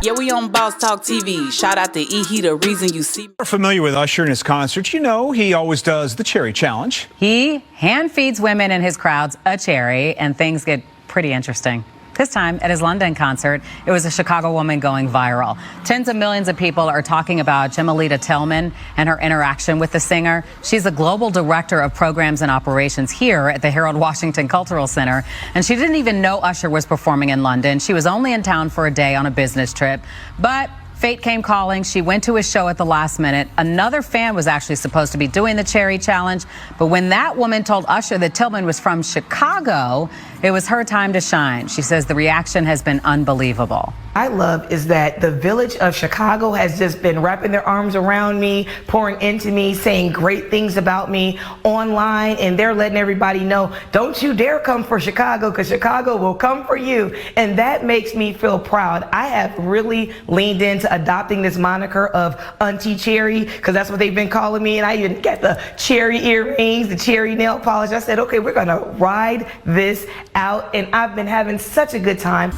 Yeah, we on Boss Talk TV. Shout out to E. He the reason you see. Are familiar with Usher and his concerts? You know he always does the Cherry Challenge. He hand feeds women in his crowds a cherry, and things get pretty interesting. This time at his London concert, it was a Chicago woman going viral. Tens of millions of people are talking about Jemalita Tillman and her interaction with the singer. She's the global director of programs and operations here at the Harold Washington Cultural Center. And she didn't even know Usher was performing in London. She was only in town for a day on a business trip. But fate came calling. She went to his show at the last minute. Another fan was actually supposed to be doing the Cherry Challenge. But when that woman told Usher that Tillman was from Chicago, it was her time to shine. She says the reaction has been unbelievable. I love is that the village of Chicago has just been wrapping their arms around me, pouring into me, saying great things about me online, and they're letting everybody know, don't you dare come for Chicago, because Chicago will come for you. And that makes me feel proud. I have really leaned into adopting this moniker of Auntie Cherry, because that's what they've been calling me, and I even got the cherry earrings, the cherry nail polish. I said, okay, we're gonna ride this out, and I've been having such a good time.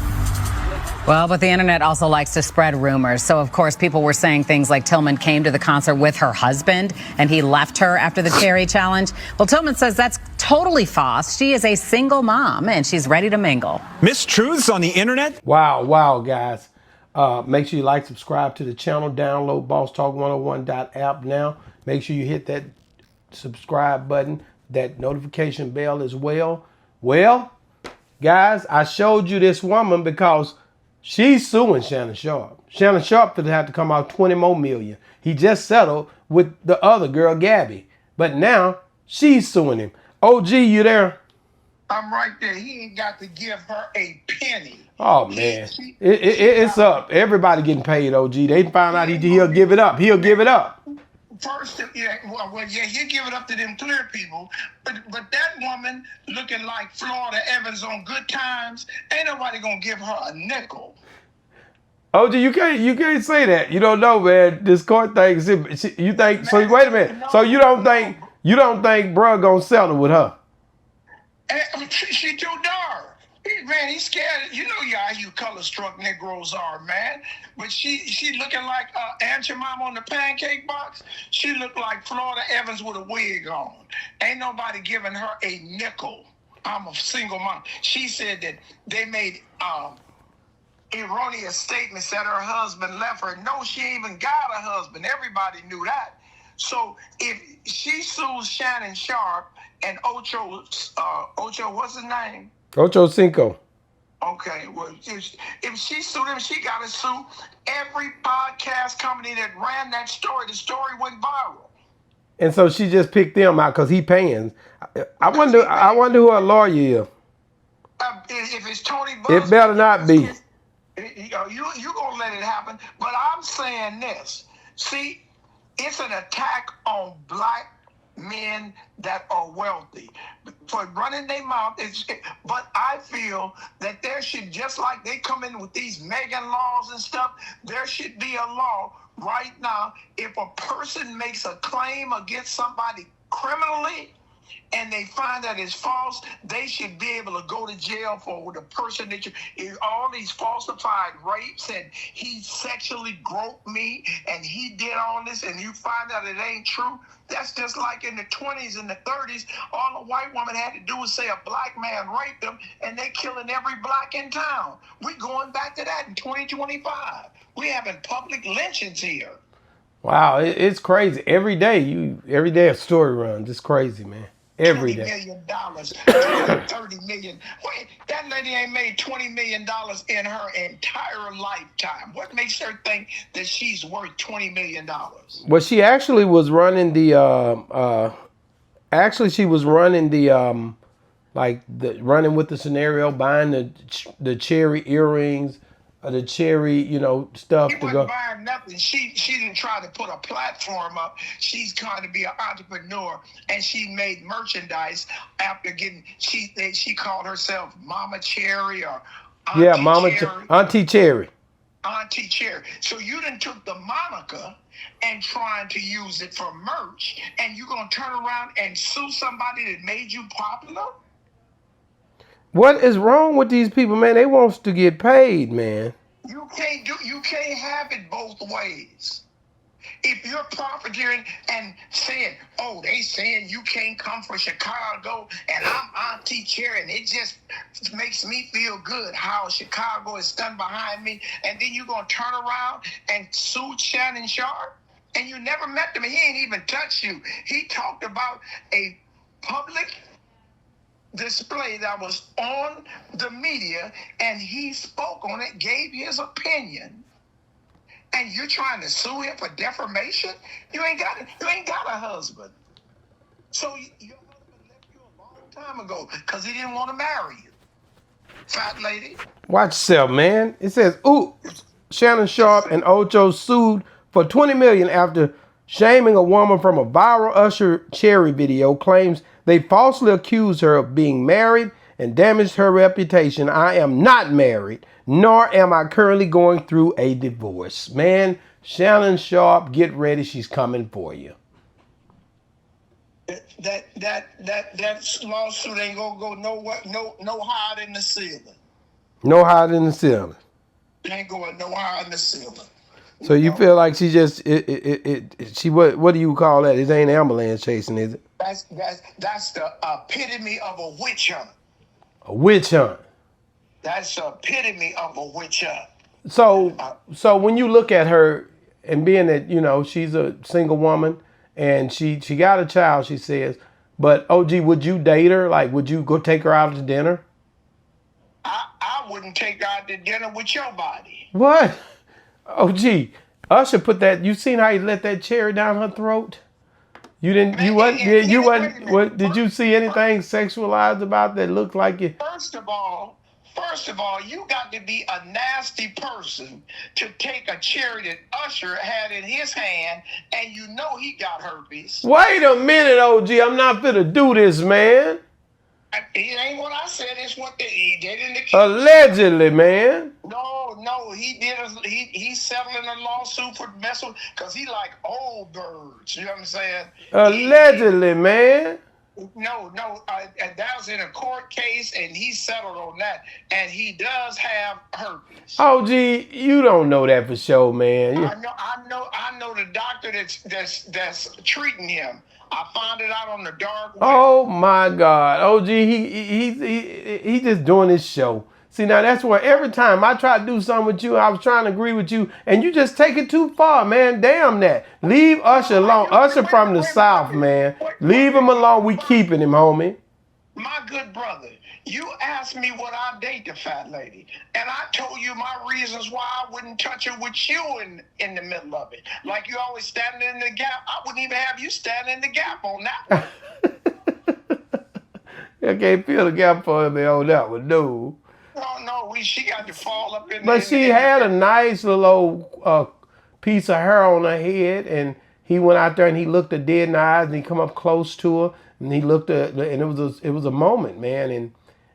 Well, but the internet also likes to spread rumors. So, of course, people were saying things like Tillman came to the concert with her husband and he left her after the Cherry Challenge. Well, Tillman says that's totally false. She is a single mom and she's ready to mingle. Mistruths on the internet? Wow, guys. Make sure you like, subscribe to the channel, download bosstalk101.app now. Make sure you hit that subscribe button, that notification bell as well. Well, guys, I showed you this woman because she's suing Shannon Sharpe. Shannon Sharpe could have to come out 20 more million. He just settled with the other girl, Gabby. But now she's suing him. OG, you there? I'm right there. He ain't got to give her a penny. Oh, man. It's up. Everybody getting paid, OG. They found out he'll give it up. He'll give it up. First, yeah, he'll give it up to them clear people. But that woman looking like Florida Evans on Good Times, ain't nobody gonna give her a nickel. OG, you can't say that. You don't know, man. This court thing. You think? Man, so wait a minute. So you don't think bruh gonna settle with her? She too dark. Man, he's scared. You know how you color-struck Negroes are, man. But she looking like Aunt your mom on the pancake box. She looked like Florida Evans with a wig on. Ain't nobody giving her a nickel. I'm a single mom. She said that they made erroneous statements that her husband left her. No, she ain't even got a husband. Everybody knew that. So if she sues Shannon Sharpe and OCHO, what's his name? Ocho Cinco. Okay, well, if she sued him, she got to sue every podcast company that ran that story. The story went viral. And so she just picked them out because he paying. I wonder who her lawyer is. If it's Tony Buzz, it better not be. You gonna let it happen? But I'm saying this. See, it's an attack on black men that are wealthy for running their mouth. But I feel that there should, just like they come in with these Megan laws and stuff, there should be a law right now. If a person makes a claim against somebody criminally and they find that it's false, they should be able to go to jail for the person that all these falsified rapes and he sexually groped me and he did all this and you find out it ain't true. That's just like in the 20s and the 30s, all a white woman had to do was say a black man raped them and they killing every black in town. We going back to that in 2025. We having public lynchings here. Wow, it's crazy. Every day a story runs. It's crazy, man. Every day. $20 million, 30 million. Wait, that lady ain't made $20 million in her entire lifetime. What makes her think that she's worth $20 million? Well, she actually was running the running with the scenario, buying the cherry earrings, the cherry, stuff to go. She wasn't buying nothing. She didn't try to put a platform up. She's trying to be an entrepreneur, and she made merchandise after getting. She called herself Mama Cherry or Auntie Cherry. Auntie Cherry. Auntie Cherry. So you done took the moniker and trying to use it for merch, and you gonna turn around and sue somebody that made you popular? What is wrong with these people, man? They want to get paid, man. You can't have it both ways. If you're profiteering and saying, oh, they saying you can't come from Chicago and I'm Auntie Cherry and it just makes me feel good how Chicago is done behind me, and then you're going to turn around and sue Shannon Sharpe, and you never met him. He ain't even touched you. He talked about a public display that was on the media, and he spoke on it, gave his opinion. And you're trying to sue him for defamation? You ain't got a husband. So your husband left you a long time ago because he didn't want to marry you. Fat lady. Watch yourself, man. It says, ooh, Shannon Sharpe and OCHO sued for $20 million after shaming a woman from a viral Usher Cherry video, claims they falsely accused her of being married and damaged her reputation. I am not married, nor am I currently going through a divorce. Man, Shannon Sharpe, get ready. She's coming for you. That lawsuit ain't gonna go no higher than the ceiling. No higher than the ceiling. It ain't going no higher than the ceiling. So you feel like she just what do you call that? It ain't ambulance chasing, is it? That's the epitome of a witch hunt. A witch hunt. That's the epitome of a witch hunt. So when you look at her and being that, you know, she's a single woman and she got a child, she says, but OG, would you date her? Like, would you go take her out to dinner? I wouldn't take her out to dinner with your body. What? OG, Usher put that, you seen how he let that cherry down her throat? You didn't, Man, you wasn't, and you wait a wasn't, minute. what, did you see anything sexualized about that looked like it? First of all, you got to be a nasty person to take a cherry that Usher had in his hand, and you know he got herpes. Wait a minute, OG, I'm not finna do this, man. It ain't what I said. It's what he did in the case. Allegedly, man. No, he did. He's settling a lawsuit for messing because he like old birds. You know what I'm saying? Allegedly, man. No, and that was in a court case, and he settled on that. And he does have herpes. OG, you don't know that for sure, man. I know the doctor that's treating him. I found it out on the dark web. Oh my God, OG, he just doing his show. See, now that's where every time I try to do something with you, I was trying to agree with you, and you just take it too far, man. Damn that. Leave Usher alone. Usher from the South, man. Leave him alone. We keeping him, homie. My good brother, you asked me would I date the fat lady, and I told you my reasons why I wouldn't touch her with you in the middle of it. Like you always standing in the gap. I wouldn't even have you standing in the gap on that one. I can't feel the gap for me on that one, no. No, she got to fall up in there. But she had a nice little piece of hair on her head, and he went out there and he looked her dead in the eyes, and he come up close to her, and he looked at, and it was a moment, man.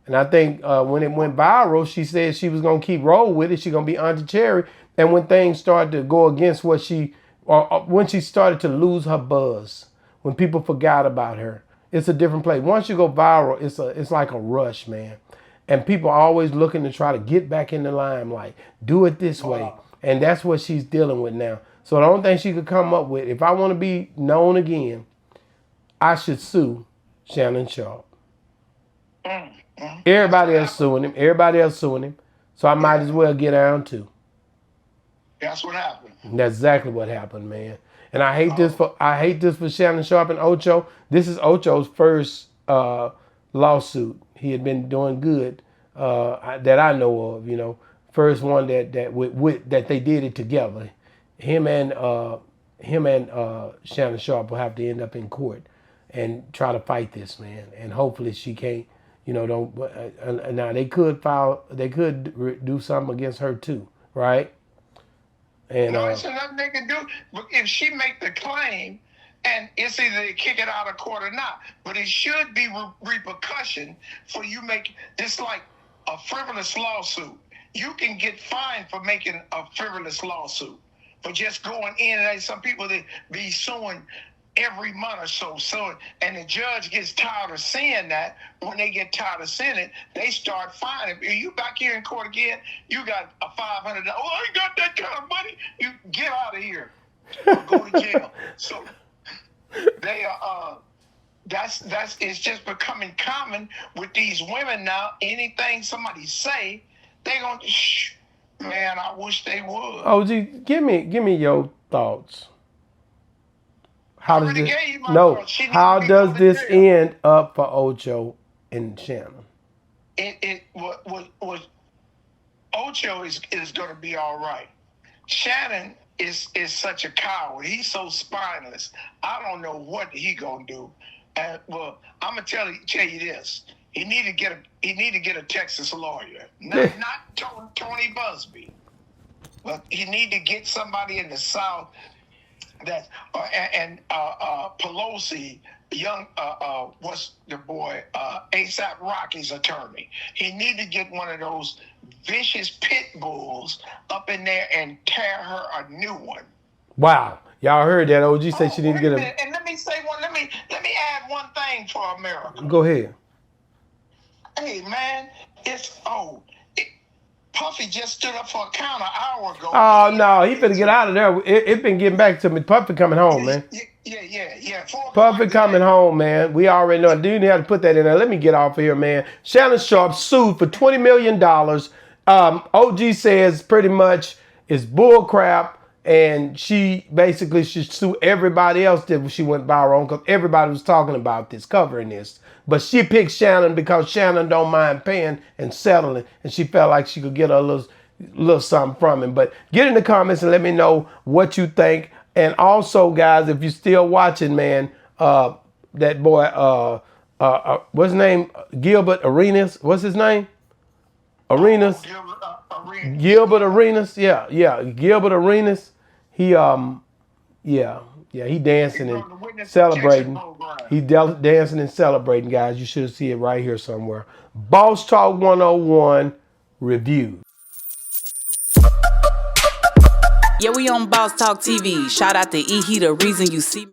And I think when it went viral, she said she was gonna keep rolling with it. She gonna be Auntie Cherry. And when things started to go against what when she started to lose her buzz, when people forgot about her, it's a different place. Once you go viral, it's like a rush, man. And people are always looking to try to get back in the limelight. Do it this way. And that's what she's dealing with now. So the only thing she could come up with, if I want to be known again, I should sue Shannon Sharpe. Everybody else suing him. So I might as well get down too. That's what happened. And that's exactly what happened, man. And I hate this for Shannon Sharpe and OCHO. This is OCHO's first lawsuit. He had been doing good that I know of, you know. First one that they did it together. Him and Shannon Sharpe will have to end up in court and try to fight this, man. And hopefully she can't, you know, now they could do something against her too, right? And no, it's nothing they can do. But if she make the claim, and it's either they kick it out of court or not, but it should be repercussion for you make this like a frivolous lawsuit. You can get fined for making a frivolous lawsuit, for just going in. And some people that be suing every month or so. And the judge gets tired of seeing that. When they get tired of seeing it, they start fining. Are you back here in court again? You got a $500. Oh, I ain't got that kind of money. You get out of here or go to jail. So they are. It's just becoming common with these women now. Anything somebody say, they gonna shh. Man, I wish they would. OG, give me your thoughts. How does this? How does this end up for Ocho and Shannon? It was Ocho is going to be all right. Shannon is such a coward. He's so spineless. I don't know what he gonna do. Well, I'm gonna tell you this. He need to get a Texas lawyer, not Tony Busby, but he need to get somebody in the South that Pelosi, what's the boy, ASAP Rocky's attorney. He need to get one of those vicious pit bulls up in there and tear her a new one. Wow, y'all heard that? OG said she need to get a. And let me say one. Let me add one thing for America. Go ahead. Hey man, Puffy just stood up for a count an hour ago. Oh no, he finna get out of there. It been getting back to me. Puffy coming home, man. Yeah. Puffy coming home, man. We already know. Do you have to put that in there? Let me get off of here, man. Shannon Sharpe sued for $20 million. OG says pretty much it's bull crap, and she basically should sue everybody else that she went viral on because everybody was talking about this, covering this. But she picked Shannon because Shannon don't mind paying and settling, and she felt like she could get a little something from him. But get in the comments and let me know what you think. And also, guys, if you're still watching, man, that boy, what's his name? Gilbert Arenas. What's his name? Arenas. Gilbert Arenas. Yeah. Gilbert Arenas. He dancing and celebrating. He dancing and celebrating, guys. You should see it right here somewhere. Boss Talk 101 review. Yeah, we on Boss Talk TV. Shout out to E. He the reason you see me.